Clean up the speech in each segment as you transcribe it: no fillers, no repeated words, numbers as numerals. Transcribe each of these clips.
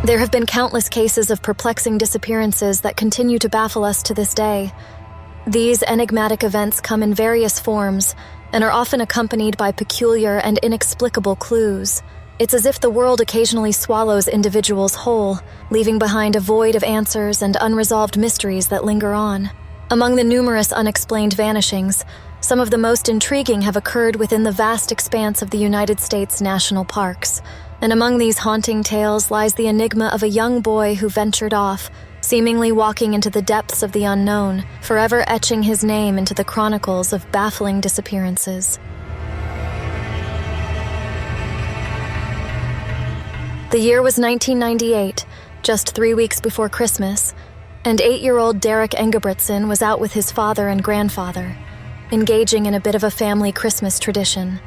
There have been countless cases of perplexing disappearances that continue to baffle us to this day. These enigmatic events come in various forms and are often accompanied by peculiar and inexplicable clues. It's as if the world occasionally swallows individuals whole, leaving behind a void of answers and unresolved mysteries that linger on. Among the numerous unexplained vanishings, some of the most intriguing have occurred within the vast expanse of the United States national parks. And among these haunting tales lies the enigma of a young boy who ventured off, seemingly walking into the depths of the unknown, forever etching his name into the chronicles of baffling disappearances. The year was 1998, just 3 weeks before Christmas, and 8-year-old Derek Engebretson was out with his father and grandfather, engaging in a bit of a family Christmas tradition.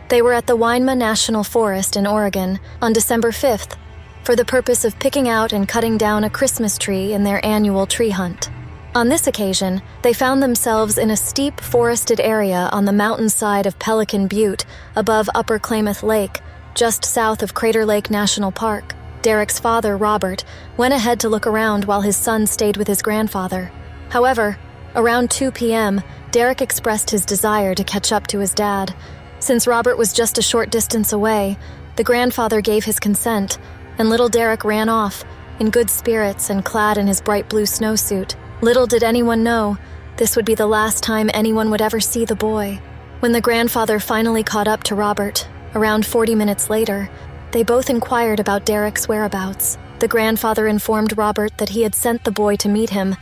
They were at the Winema National Forest in Oregon on December 5th for the purpose of picking out and cutting down a Christmas tree in their annual tree hunt. On this occasion, they found themselves in a steep forested area on the mountainside of Pelican Butte above Upper Klamath Lake, just south of Crater Lake National Park. Derek's father, Robert, went ahead to look around while his son stayed with his grandfather. However, around 2 p.m., Derek expressed his desire to catch up to his dad. Since Robert was just a short distance away, the grandfather gave his consent, and little Derek ran off, in good spirits and clad in his bright blue snowsuit. Little did anyone know, this would be the last time anyone would ever see the boy. When the grandfather finally caught up to Robert, around 40 minutes later, they both inquired about Derek's whereabouts. The grandfather informed Robert that he had sent the boy to meet him,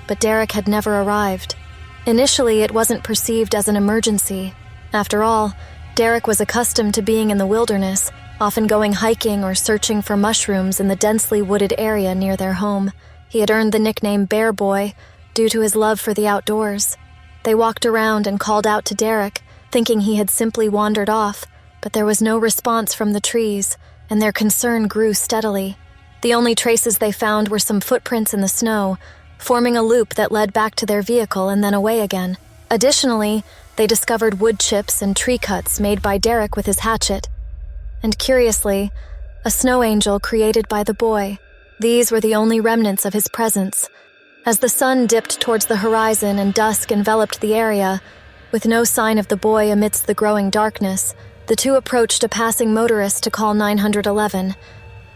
but Derek had never arrived. Initially, it wasn't perceived as an emergency. After all, Derek was accustomed to being in the wilderness, often going hiking or searching for mushrooms in the densely wooded area near their home. He had earned the nickname Bear Boy due to his love for the outdoors. They walked around and called out to Derek, thinking he had simply wandered off, but there was no response from the trees, and their concern grew steadily. The only traces they found were some footprints in the snow, forming a loop that led back to their vehicle and then away again. Additionally, they discovered wood chips and tree cuts made by Derek with his hatchet. And curiously, a snow angel created by the boy. These were the only remnants of his presence. As the sun dipped towards the horizon and dusk enveloped the area, with no sign of the boy amidst the growing darkness, the two approached a passing motorist to call 911.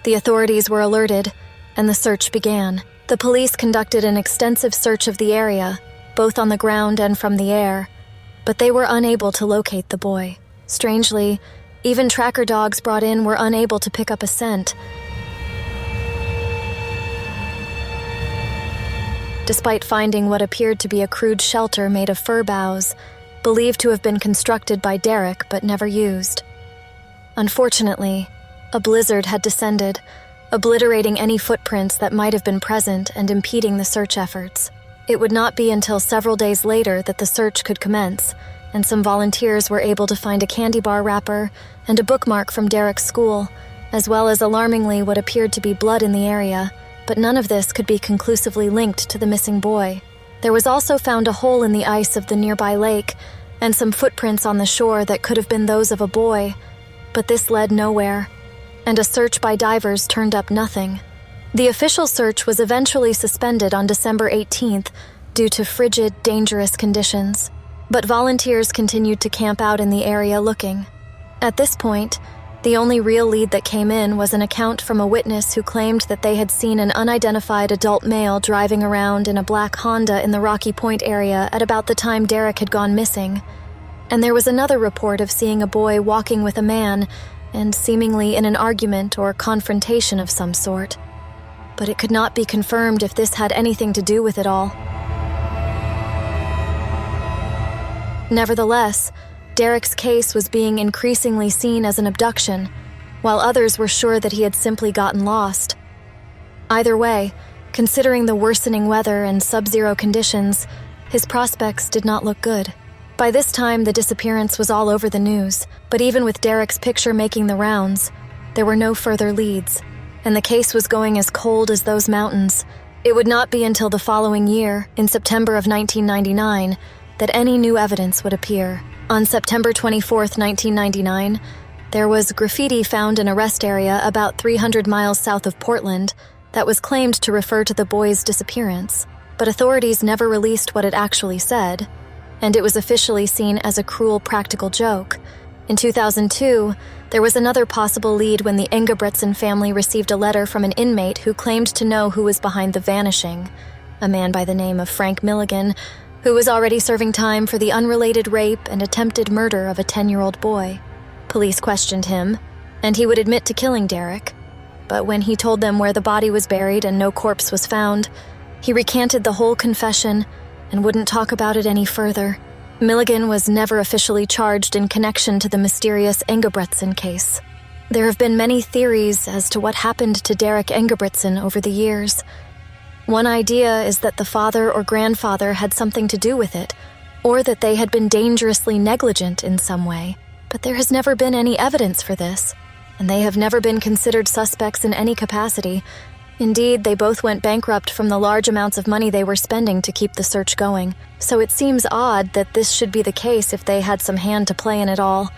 The authorities were alerted, and the search began. The police conducted an extensive search of the area, both on the ground and from the air, but they were unable to locate the boy. Strangely, even tracker dogs brought in were unable to pick up a scent. Despite finding what appeared to be a crude shelter made of fir boughs, believed to have been constructed by Derek but never used. Unfortunately, a blizzard had descended, obliterating any footprints that might have been present and impeding the search efforts. It would not be until several days later that the search could commence, and some volunteers were able to find a candy bar wrapper and a bookmark from Derek's school, as well as alarmingly what appeared to be blood in the area, but none of this could be conclusively linked to the missing boy. There was also found a hole in the ice of the nearby lake and some footprints on the shore that could have been those of a boy, but this led nowhere, and a search by divers turned up nothing. The official search was eventually suspended on December 18th due to frigid, dangerous conditions, but volunteers continued to camp out in the area looking. At this point, the only real lead that came in was an account from a witness who claimed that they had seen an unidentified adult male driving around in a black Honda in the Rocky Point area at about the time Derek had gone missing. And there was another report of seeing a boy walking with a man and seemingly in an argument or confrontation of some sort. But it could not be confirmed if this had anything to do with it all. Nevertheless, Derek's case was being increasingly seen as an abduction, while others were sure that he had simply gotten lost. Either way, considering the worsening weather and sub-zero conditions, his prospects did not look good. By this time, the disappearance was all over the news, but even with Derek's picture making the rounds, there were no further leads, and the case was going as cold as those mountains. It would not be until the following year, in September of 1999, that any new evidence would appear. On September 24, 1999, There was graffiti found in a rest area about 300 miles south of Portland that was claimed to refer to the boy's disappearance, but authorities never released what it actually said, and it was officially seen as a cruel practical joke. In 2002, there was another possible lead when the Engebretsen family received a letter from an inmate who claimed to know who was behind the vanishing, a man by the name of Frank Milligan, who was already serving time for the unrelated rape and attempted murder of a 10-year-old boy. Police questioned him, and he would admit to killing Derek, but when he told them where the body was buried and no corpse was found, he recanted the whole confession and wouldn't talk about it any further. Milligan was never officially charged in connection to the mysterious Engebretsen case. There have been many theories as to what happened to Derek Engebretsen over the years. One idea is that the father or grandfather had something to do with it, or that they had been dangerously negligent in some way, but there has never been any evidence for this, and they have never been considered suspects in any capacity. Indeed, they both went bankrupt from the large amounts of money they were spending to keep the search going, so it seems odd that this should be the case if they had some hand to play in it all.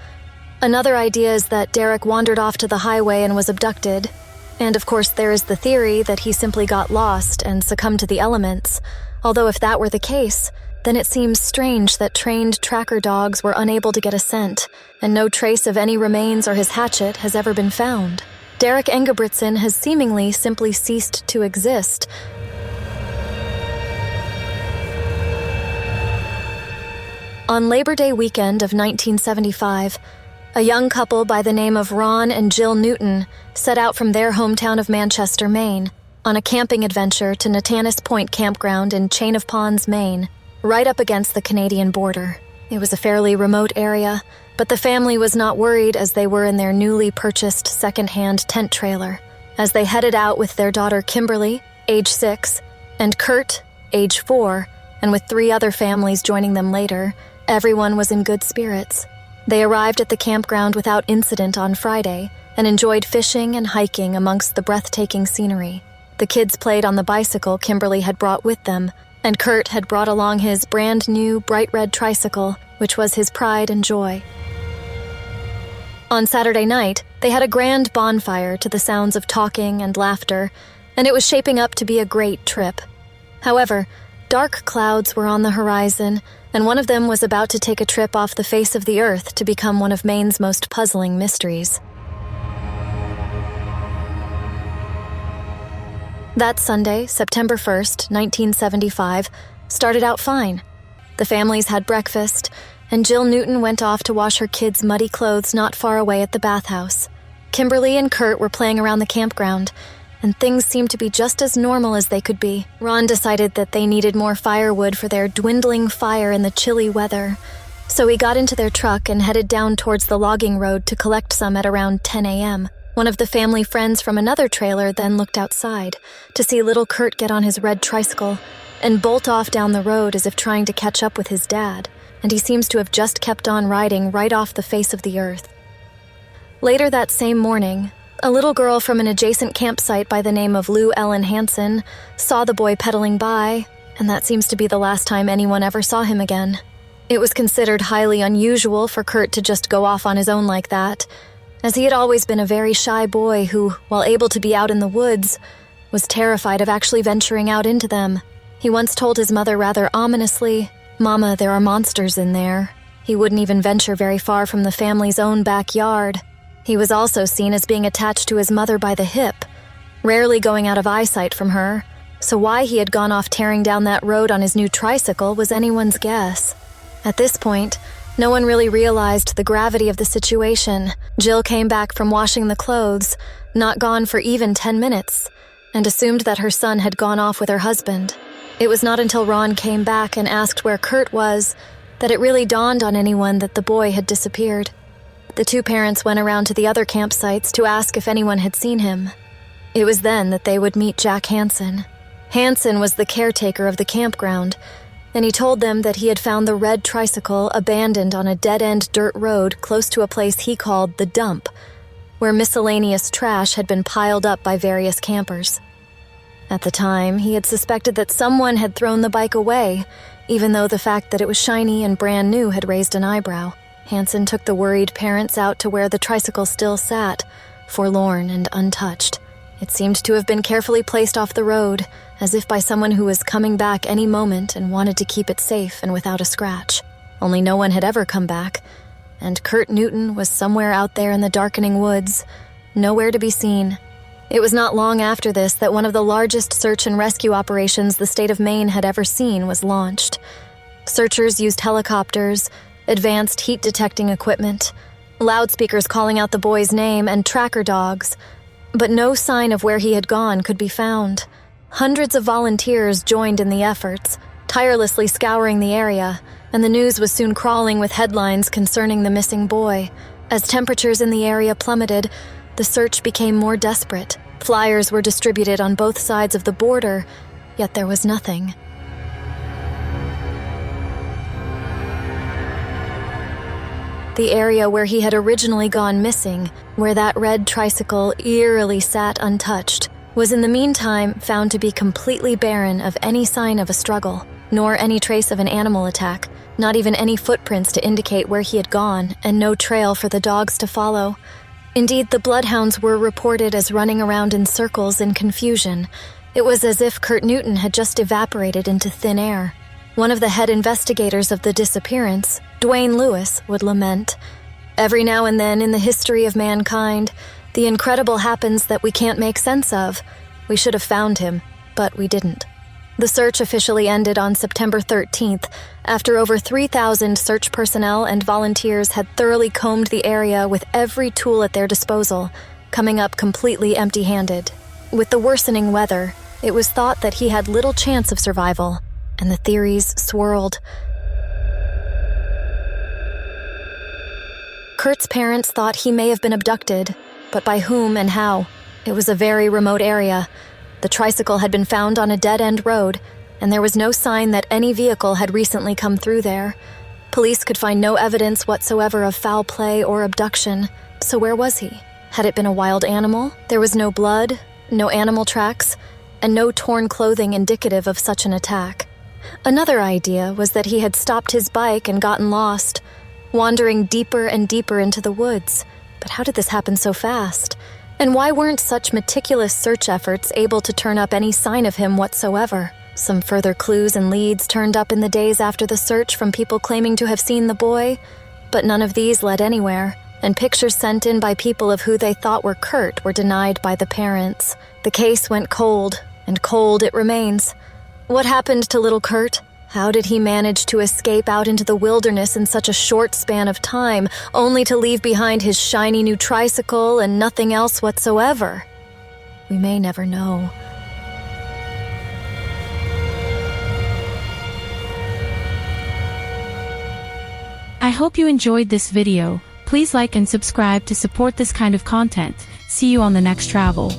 Another idea is that Derek wandered off to the highway and was abducted, and of course there is the theory that he simply got lost and succumbed to the elements, although if that were the case, then it seems strange that trained tracker dogs were unable to get a scent, and no trace of any remains or his hatchet has ever been found. Derek Engebretsen has seemingly simply ceased to exist. On Labor Day weekend of 1975, a young couple by the name of Ron and Jill Newton set out from their hometown of Manchester, Maine, on a camping adventure to Natanis Point Campground in Chain of Ponds, Maine, right up against the Canadian border. It was a fairly remote area, but the family was not worried as they were in their newly purchased second-hand tent trailer. As they headed out with their daughter Kimberly, age 6, and Kurt, age 4, and with 3 other families joining them later, everyone was in good spirits. They arrived at the campground without incident on Friday and enjoyed fishing and hiking amongst the breathtaking scenery. The kids played on the bicycle Kimberly had brought with them, and Kurt had brought along his brand new bright red tricycle, which was his pride and joy. On Saturday night, they had a grand bonfire to the sounds of talking and laughter, and it was shaping up to be a great trip. However, dark clouds were on the horizon, and one of them was about to take a trip off the face of the earth to become one of Maine's most puzzling mysteries. That Sunday, September 1st, 1975, started out fine. The families had breakfast, and Jill Newton went off to wash her kids' muddy clothes not far away at the bathhouse. Kimberly and Kurt were playing around the campground, and things seemed to be just as normal as they could be. Ron decided that they needed more firewood for their dwindling fire in the chilly weather, so he got into their truck and headed down towards the logging road to collect some at around 10 a.m. One of the family friends from another trailer then looked outside to see little Kurt get on his red tricycle and bolt off down the road as if trying to catch up with his dad, and he seems to have just kept on riding right off the face of the earth. Later that same morning, a little girl from an adjacent campsite by the name of Lou Ellen Hansen saw the boy pedaling by, and that seems to be the last time anyone ever saw him again. It was considered highly unusual for Kurt to just go off on his own like that, as he had always been a very shy boy who, while able to be out in the woods, was terrified of actually venturing out into them. He once told his mother rather ominously, "Mama, there are monsters in there." He wouldn't even venture very far from the family's own backyard. He was also seen as being attached to his mother by the hip, rarely going out of eyesight from her, so why he had gone off tearing down that road on his new tricycle was anyone's guess. At this point, no one really realized the gravity of the situation. Jill came back from washing the clothes, not gone for even 10 minutes, and assumed that her son had gone off with her husband. It was not until Ron came back and asked where Kurt was that it really dawned on anyone that the boy had disappeared. The two parents went around to the other campsites to ask if anyone had seen him. It was then that they would meet Jack Hansen. Hansen was the caretaker of the campground, and he told them that he had found the red tricycle abandoned on a dead-end dirt road close to a place he called the dump, where miscellaneous trash had been piled up by various campers. At the time, he had suspected that someone had thrown the bike away, even though the fact that it was shiny and brand new had raised an eyebrow. Hansen took the worried parents out to where the tricycle still sat, forlorn and untouched. It seemed to have been carefully placed off the road, as if by someone who was coming back any moment and wanted to keep it safe and without a scratch. Only no one had ever come back, and Kurt Newton was somewhere out there in the darkening woods, nowhere to be seen. It was not long after this that one of the largest search and rescue operations the state of Maine had ever seen was launched. Searchers used helicopters, advanced heat-detecting equipment, loudspeakers calling out the boy's name, and tracker dogs. But no sign of where he had gone could be found. Hundreds of volunteers joined in the efforts, tirelessly scouring the area, and the news was soon crawling with headlines concerning the missing boy. As temperatures in the area plummeted, the search became more desperate. Flyers were distributed on both sides of the border, yet there was nothing. The area where he had originally gone missing, where that red tricycle eerily sat untouched, was in the meantime found to be completely barren of any sign of a struggle, nor any trace of an animal attack, not even any footprints to indicate where he had gone, and no trail for the dogs to follow. Indeed, the bloodhounds were reported as running around in circles in confusion. It was as if Kurt Newton had just evaporated into thin air. One of the head investigators of the disappearance, Dwayne Lewis, would lament, "Every now and then in the history of mankind, the incredible happens that we can't make sense of. We should have found him, but we didn't." The search officially ended on September 13th, after over 3,000 search personnel and volunteers had thoroughly combed the area with every tool at their disposal, coming up completely empty-handed. With the worsening weather, it was thought that he had little chance of survival, and the theories swirled. Kurt's parents thought he may have been abducted, but by whom and how? It was a very remote area. The tricycle had been found on a dead-end road, and there was no sign that any vehicle had recently come through there. Police could find no evidence whatsoever of foul play or abduction, so where was he? Had it been a wild animal? There was no blood, no animal tracks, and no torn clothing indicative of such an attack. Another idea was that he had stopped his bike and gotten lost, wandering deeper and deeper into the woods. But how did this happen so fast? And why weren't such meticulous search efforts able to turn up any sign of him whatsoever? Some further clues and leads turned up in the days after the search from people claiming to have seen the boy, but none of these led anywhere, and pictures sent in by people of who they thought were Kurt were denied by the parents. The case went cold, and cold it remains. What happened to little Kurt? How did he manage to escape out into the wilderness in such a short span of time, only to leave behind his shiny new tricycle and nothing else whatsoever? We may never know. I hope you enjoyed this video. Please like and subscribe to support this kind of content. See you on the next travel.